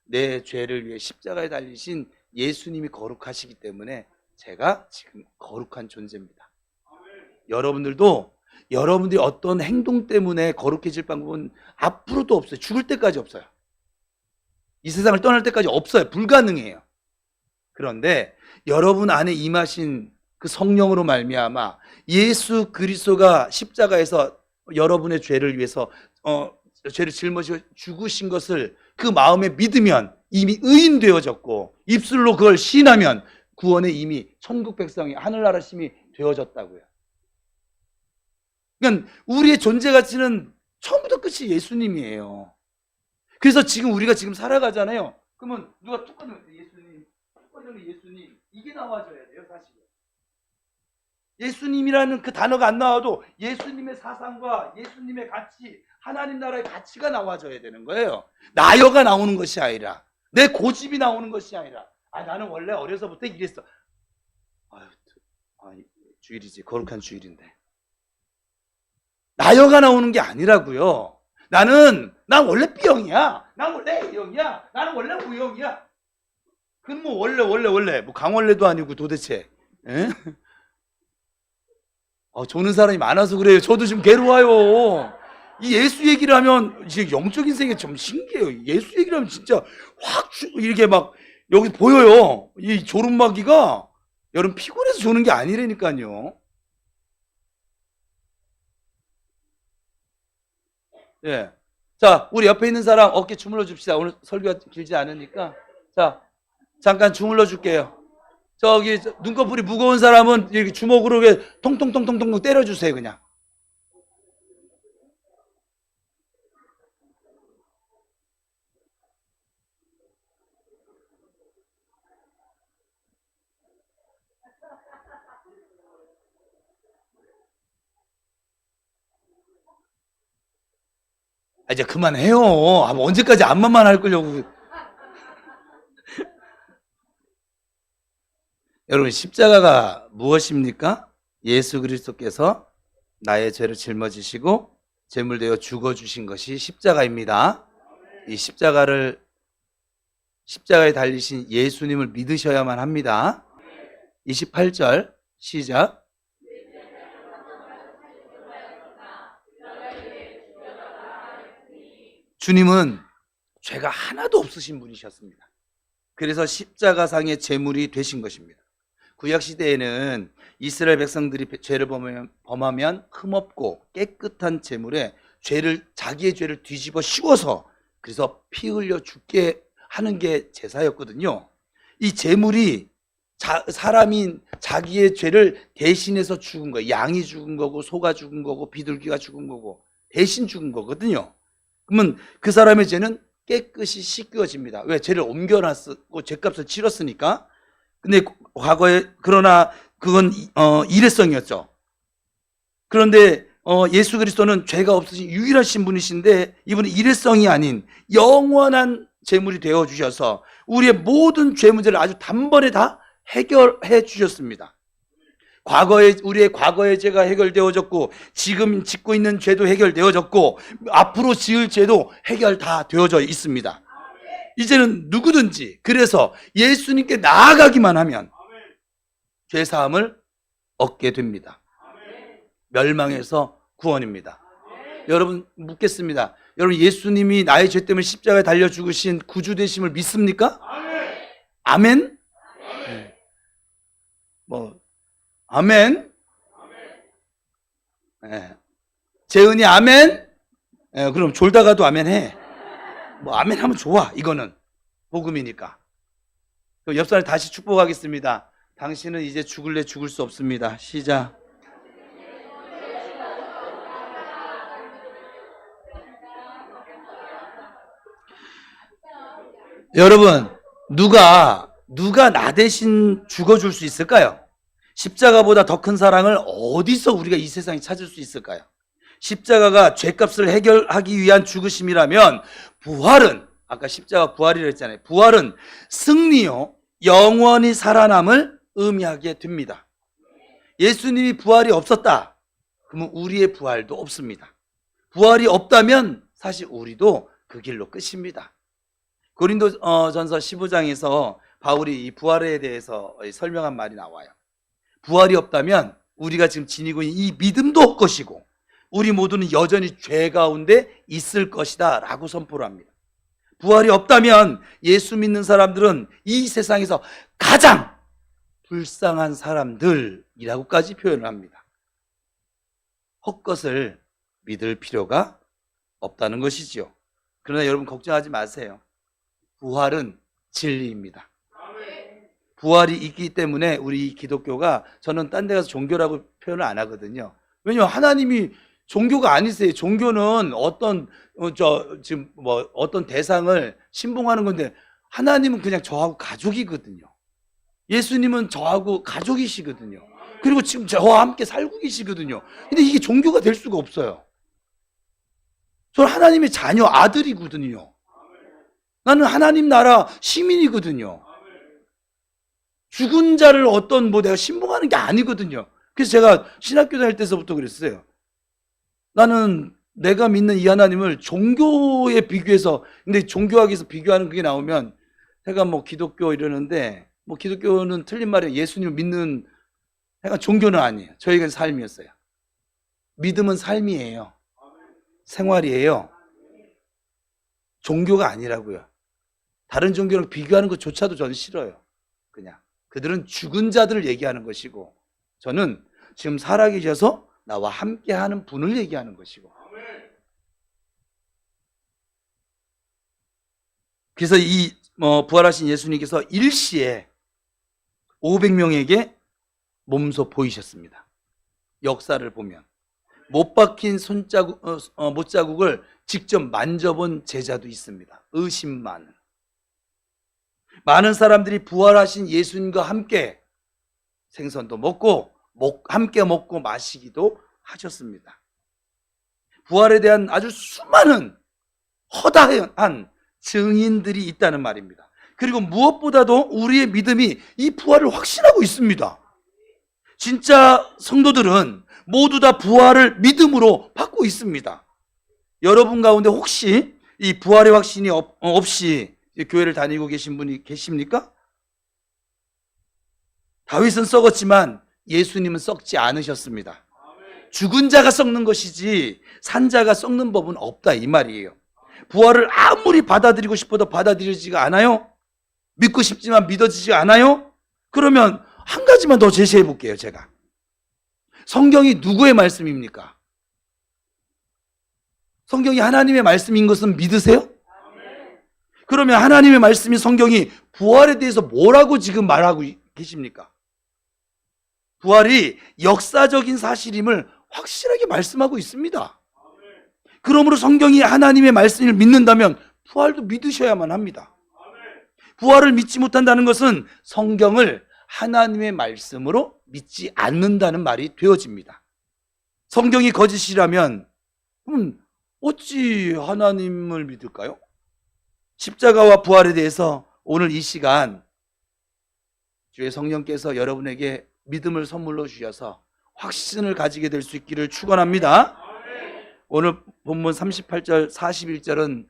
A: 내 죄를 위해 십자가에 달리신 예수님이 거룩하시기 때문에 제가 지금 거룩한 존재입니다. 여러분들도 여러분들이 어떤 행동 때문에 거룩해질 방법은 앞으로도 없어요. 죽을 때까지 없어요. 이 세상을 떠날 때까지 없어요. 불가능해요. 그런데 여러분 안에 임하신 그 성령으로 말미암아 예수 그리스도가 십자가에서 여러분의 죄를 위해서 죄를 짊어지고 죽으신 것을 그 마음에 믿으면 이미 의인 되어졌고 입술로 그걸 시인하면 구원에 이미 천국 백성이 하늘나라 심이 되어졌다고요. 그러니까 우리의 존재 가치는 처음부터 끝이 예수님이에요. 그래서 지금 우리가 지금 살아가잖아요. 그러면 누가 툭 꺼내면 예수님, 툭 꺼내면 예수님, 이게 나와줘야 돼요, 사실. 예수님이라는 그 단어가 안 나와도 예수님의 사상과 예수님의 가치, 하나님 나라의 가치가 나와줘야 되는 거예요. 나여가 나오는 것이 아니라, 내 고집이 나오는 것이 아니라, 나는 원래 어려서부터 이랬어. 주일이지, 거룩한 주일인데. 나여가 나오는 게 아니라고요. 난 원래 B형이야. 난 원래 A형이야. 나는 원래 O형이야. 그럼 뭐 원래 뭐 강원래도 아니고 도대체. 에? 조는 사람이 많아서 그래요. 저도 지금 괴로워요. 이 예수 얘기를 하면 이제 영적인 세계 좀 신기해요. 예수 얘기를 하면 진짜 확 이렇게 막 여기 보여요. 이 졸음마귀가 여러분 피곤해서 조는 게 아니라니까요. 예. 자, 우리 옆에 있는 사람 어깨 주물러 줍시다. 오늘 설교가 길지 않으니까. 자, 잠깐 주물러 줄게요. 저기 눈꺼풀이 무거운 사람은 이렇게 주먹으로 이렇게 통통통통통 때려주세요. 그냥. 이제 그만해요. 언제까지 암만만 할 거려고. 여러분, 십자가가 무엇입니까? 예수 그리스도께서 나의 죄를 짊어지시고 제물되어 죽어주신 것이 십자가입니다. 이 십자가에 달리신 예수님을 믿으셔야만 합니다. 28절 시작. 주님은 죄가 하나도 없으신 분이셨습니다. 그래서 십자가상의 제물이 되신 것입니다. 구약시대에는 이스라엘 백성들이 죄를 범하면 흠없고 깨끗한 제물에 자기의 죄를 뒤집어 씌워서 그래서 피 흘려 죽게 하는 게 제사였거든요. 이 제물이 사람이 자기의 죄를 대신해서 죽은 거예요. 양이 죽은 거고 소가 죽은 거고 비둘기가 죽은 거고 대신 죽은 거거든요. 그러면 그 사람의 죄는 깨끗이 씻겨집니다. 왜? 죄를 옮겨놨고 죄값을 치렀으니까. 근데 과거에 그러나 그건 일회성이었죠. 그런데 예수 그리스도는 죄가 없으신 유일하신 분이신데 이분은 일회성이 아닌 영원한 제물이 되어 주셔서 우리의 모든 죄 문제를 아주 단번에 다 해결해 주셨습니다. 우리의 과거의 죄가 해결되어졌고 지금 짓고 있는 죄도 해결되어졌고 앞으로 지을 죄도 해결 다 되어져 있습니다. 이제는 누구든지 그래서 예수님께 나아가기만 하면 죄사함을 얻게 됩니다. 멸망에서 구원입니다. 여러분 묻겠습니다. 여러분 예수님이 나의 죄 때문에 십자가에 달려 죽으신 구주 되심을 믿습니까? 아멘? 네. 아멘? 네. 재은이 아멘? 네, 그럼 졸다가도 아멘 해. 아멘 하면 좋아. 이거는 복음이니까. 옆 사람에 다시 축복하겠습니다. 당신은 이제 죽을래 죽을 수 없습니다. 시작. 여러분 누가 나 대신 죽어줄 수 있을까요? 십자가보다 더 큰 사랑을 어디서 우리가 이 세상에 찾을 수 있을까요? 십자가가 죄값을 해결하기 위한 죽으심이라면 부활은 아까 십자가 부활이라 했잖아요. 부활은 승리요 영원히 살아남을 의미하게 됩니다. 예수님이 부활이 없었다 그러면 우리의 부활도 없습니다. 부활이 없다면 사실 우리도 그 길로 끝입니다. 고린도전서 15장에서 바울이 이 부활에 대해서 설명한 말이 나와요. 부활이 없다면 우리가 지금 지니고 있는 이 믿음도 헛것이고 우리 모두는 여전히 죄 가운데 있을 것이다 라고 선포를 합니다. 부활이 없다면 예수 믿는 사람들은 이 세상에서 가장 불쌍한 사람들이라고까지 표현을 합니다. 헛것을 믿을 필요가 없다는 것이지요. 그러나 여러분 걱정하지 마세요. 부활은 진리입니다. 부활이 있기 때문에 우리 기독교가 저는 딴 데 가서 종교라고 표현을 안 하거든요. 왜냐하면 하나님이 종교가 아니세요. 종교는 어떤 대상을 신봉하는 건데 하나님은 그냥 저하고 가족이거든요. 예수님은 저하고 가족이시거든요. 그리고 지금 저와 함께 살고 계시거든요. 근데 이게 종교가 될 수가 없어요. 저는 하나님의 자녀 아들이거든요. 나는 하나님 나라 시민이거든요. 죽은 자를 내가 신봉하는 게 아니거든요. 그래서 제가 신학교 다닐 때서부터 그랬어요. 나는 내가 믿는 이 하나님을 종교에 비교해서, 근데 종교학에서 비교하는 그게 나오면 제가 뭐 기독교 이러는데, 뭐 기독교는 틀린 말이에요. 예수님을 믿는, 약간 종교는 아니에요. 저희가 삶이었어요. 믿음은 삶이에요. 생활이에요. 종교가 아니라고요. 다른 종교랑 비교하는 것조차도 저는 싫어요. 그냥 그들은 죽은 자들을 얘기하는 것이고, 저는 지금 살아계셔서 나와 함께하는 분을 얘기하는 것이고. 그래서 이 부활하신 예수님께서 일시에 500명에게 몸소 보이셨습니다. 역사를 보면 못 박힌 못자국을 직접 만져본 제자도 있습니다. 의심만. 많은 사람들이 부활하신 예수님과 함께 생선도 먹고 함께 먹고 마시기도 하셨습니다. 부활에 대한 아주 수많은 허다한 증인들이 있다는 말입니다. 그리고 무엇보다도 우리의 믿음이 이 부활을 확신하고 있습니다. 진짜 성도들은 모두 다 부활을 믿음으로 받고 있습니다. 여러분 가운데 혹시 이 부활의 확신이 없이 교회를 다니고 계신 분이 계십니까? 다윗은 썩었지만 예수님은 썩지 않으셨습니다. 죽은 자가 썩는 것이지 산 자가 썩는 법은 없다, 이 말이에요. 부활을 아무리 받아들이고 싶어도 받아들여지지가 않아요? 믿고 싶지만 믿어지지 않아요? 그러면 한 가지만 더 제시해 볼게요. 제가 성경이 누구의 말씀입니까? 성경이 하나님의 말씀인 것은 믿으세요? 그러면 하나님의 말씀인 성경이 부활에 대해서 뭐라고 지금 말하고 계십니까? 부활이 역사적인 사실임을 확실하게 말씀하고 있습니다. 그러므로 성경이 하나님의 말씀을 믿는다면 부활도 믿으셔야만 합니다. 부활을 믿지 못한다는 것은 성경을 하나님의 말씀으로 믿지 않는다는 말이 되어집니다. 성경이 거짓이라면 어찌 하나님을 믿을까요? 십자가와 부활에 대해서 오늘 이 시간 주의 성령께서 여러분에게 믿음을 선물로 주셔서 확신을 가지게 될 수 있기를 축원합니다. 오늘 본문 38절 41절은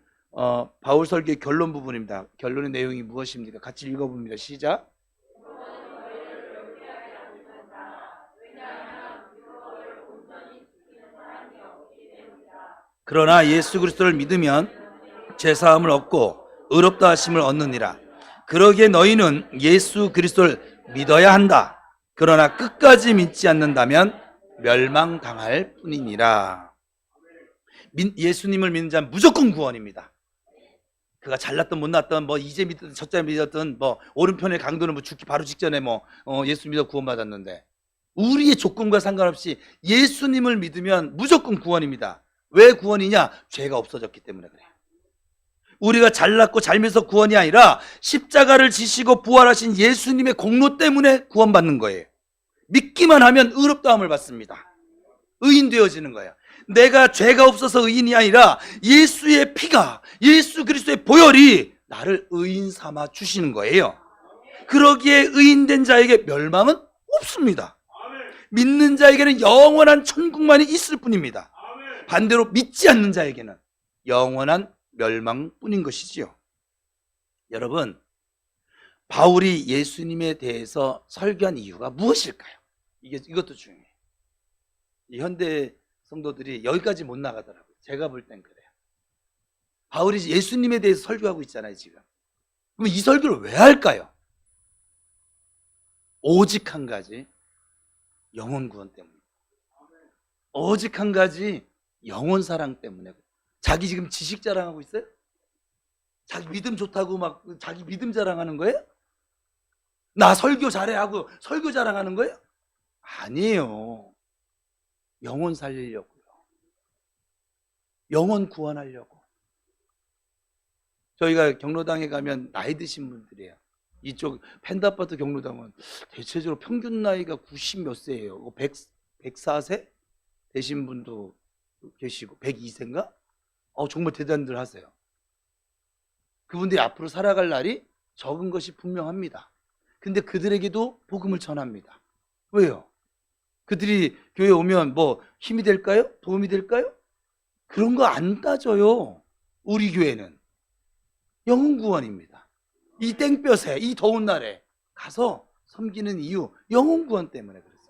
A: 바울 설교의 결론 부분입니다. 결론의 내용이 무엇입니까? 같이 읽어봅니다. 시작. 그러나 예수 그리스도를 믿으면 죄사함을 얻고 의롭다 하심을 얻느니라. 그러기에 너희는 예수 그리스도를 믿어야 한다. 그러나 끝까지 믿지 않는다면 멸망당할 뿐이니라. 예수님을 믿는 자는 무조건 구원입니다. 그가 잘났든 못났든 이제 믿든 저때 믿었든 오른편의 강도는 죽기 바로 직전에 예수 믿어 구원받았는데, 우리의 조건과 상관없이 예수님을 믿으면 무조건 구원입니다. 왜 구원이냐? 죄가 없어졌기 때문에 그래요. 우리가 잘났고 잘면서 구원이 아니라 십자가를 지시고 부활하신 예수님의 공로 때문에 구원받는 거예요. 믿기만 하면 의롭다함을 받습니다. 의인 되어지는 거예요. 내가 죄가 없어서 의인이 아니라 예수의 피가, 예수 그리스도의 보혈이 나를 의인 삼아 주시는 거예요. 그러기에 의인된 자에게 멸망은 없습니다. 믿는 자에게는 영원한 천국만이 있을 뿐입니다. 반대로 믿지 않는 자에게는 영원한 멸망뿐인 것이지요. 여러분, 바울이 예수님에 대해서 설교한 이유가 무엇일까요? 이것도 중요해요. 이 현대 성도들이 여기까지 못 나가더라고요. 제가 볼 땐 그래요. 바울이 예수님에 대해서 설교하고 있잖아요, 지금. 그럼 이 설교를 왜 할까요? 오직 한 가지, 영혼 구원 때문에. 오직 한 가지, 영혼 사랑 때문에. 자기 지금 지식 자랑하고 있어요? 자기 믿음 좋다고 막 자기 믿음 자랑하는 거예요? 나 설교 잘해 하고 설교 자랑하는 거예요? 아니에요. 영혼 살리려고요. 영혼 구원하려고. 저희가 경로당에 가면 나이 드신 분들이에요. 이쪽 펜다파트 경로당은 대체적으로 평균 나이가 90 몇 세예요. 104세 되신 분도 계시고 102세인가? 정말 대단들 하세요. 그분들이 앞으로 살아갈 날이 적은 것이 분명합니다. 근데 그들에게도 복음을 전합니다. 왜요? 그들이 교회에 오면 힘이 될까요? 도움이 될까요? 그런 거 안 따져요. 우리 교회는 영혼 구원입니다. 이 땡볕에, 이 더운 날에 가서 섬기는 이유, 영혼 구원 때문에 그렇습니다.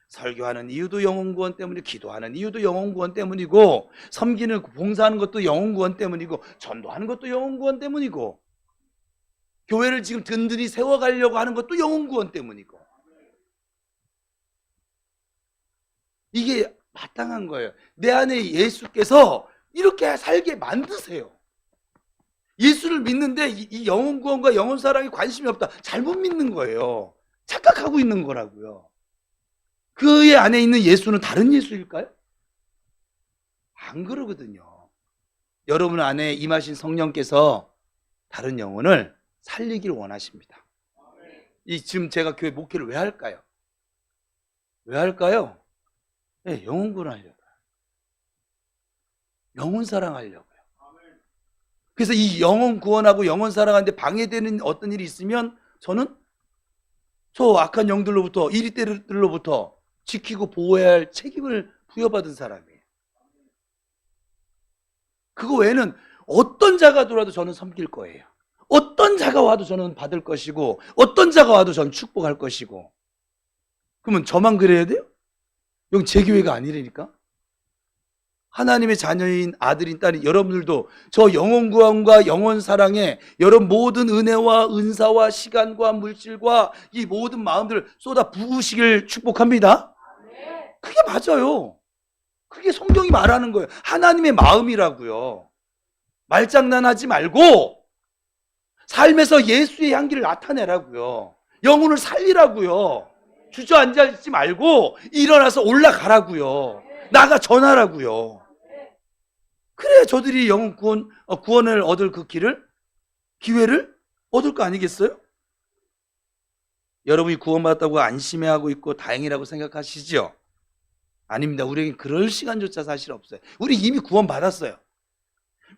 A: 설교하는 이유도 영혼 구원 때문이고, 기도하는 이유도 영혼 구원 때문이고, 섬기는 봉사하는 것도 영혼 구원 때문이고, 전도하는 것도 영혼 구원 때문이고, 교회를 지금 든든히 세워가려고 하는 것도 영혼 구원 때문이고, 이게 마땅한 거예요. 내 안에 예수께서 이렇게 살게 만드세요. 예수를 믿는데 이 영혼 구원과 영혼 사랑에 관심이 없다. 잘못 믿는 거예요. 착각하고 있는 거라고요. 그의 안에 있는 예수는 다른 예수일까요? 안 그러거든요. 여러분 안에 임하신 성령께서 다른 영혼을 살리길 원하십니다. 지금 제가 교회 목회를 왜 할까요? 왜 할까요? 네, 영혼 구원하려고요. 영혼 사랑하려고요. 그래서 이 영혼 구원하고 영혼 사랑하는데 방해되는 어떤 일이 있으면 저는 저 악한 영들로부터, 이리떼들로부터 지키고 보호해야 할 책임을 부여받은 사람이에요. 그거 외에는 어떤 자가 들어와도 저는 섬길 거예요. 어떤 자가 와도 저는 받을 것이고, 어떤 자가 와도 저는 축복할 것이고. 그러면 저만 그래야 돼요? 여기 제 교회가 아니라니까? 하나님의 자녀인 아들인 딸인 여러분들도 저 영혼 구원과 영혼 사랑에 여러분 모든 은혜와 은사와 시간과 물질과 이 모든 마음들을 쏟아 부으시길 축복합니다. 그게 맞아요. 그게 성경이 말하는 거예요. 하나님의 마음이라고요. 말장난하지 말고 삶에서 예수의 향기를 나타내라고요. 영혼을 살리라고요. 주저앉아 있지 말고 일어나서 올라가라고요. 나가 전하라고요. 그래야 저들이 영혼 구원을 얻을 그 기회를 얻을 거 아니겠어요? 여러분이 구원받았다고 안심해하고 있고 다행이라고 생각하시죠? 아닙니다. 우리에겐 그럴 시간조차 사실 없어요. 우리 이미 구원받았어요.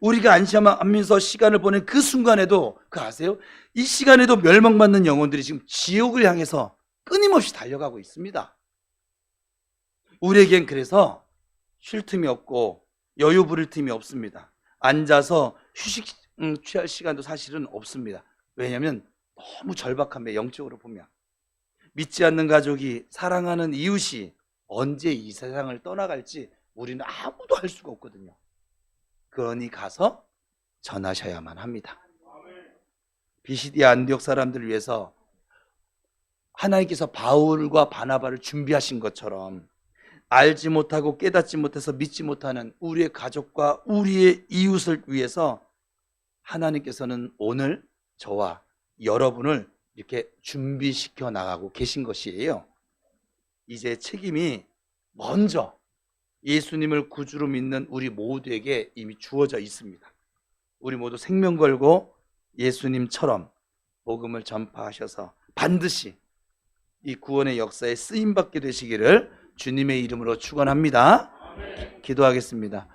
A: 우리가 안심하면서 시간을 보낸 그 순간에도, 그 아세요? 이 시간에도 멸망받는 영혼들이 지금 지옥을 향해서 끊임없이 달려가고 있습니다. 우리에겐 그래서 쉴 틈이 없고 여유 부릴 틈이 없습니다. 앉아서 휴식 취할 시간도 사실은 없습니다. 왜냐하면 너무 절박합니다. 영적으로 보면. 믿지 않는 가족이, 사랑하는 이웃이 언제 이 세상을 떠나갈지 우리는 아무도 알 수가 없거든요. 그러니 가서 전하셔야만 합니다. 비시디아 안디옥 사람들을 위해서 하나님께서 바울과 바나바를 준비하신 것처럼 알지 못하고 깨닫지 못해서 믿지 못하는 우리의 가족과 우리의 이웃을 위해서 하나님께서는 오늘 저와 여러분을 이렇게 준비시켜 나가고 계신 것이에요. 이제 책임이 먼저 예수님을 구주로 믿는 우리 모두에게 이미 주어져 있습니다. 우리 모두 생명 걸고 예수님처럼 복음을 전파하셔서 반드시 이 구원의 역사에 쓰임받게 되시기를 주님의 이름으로 축원합니다. 기도하겠습니다.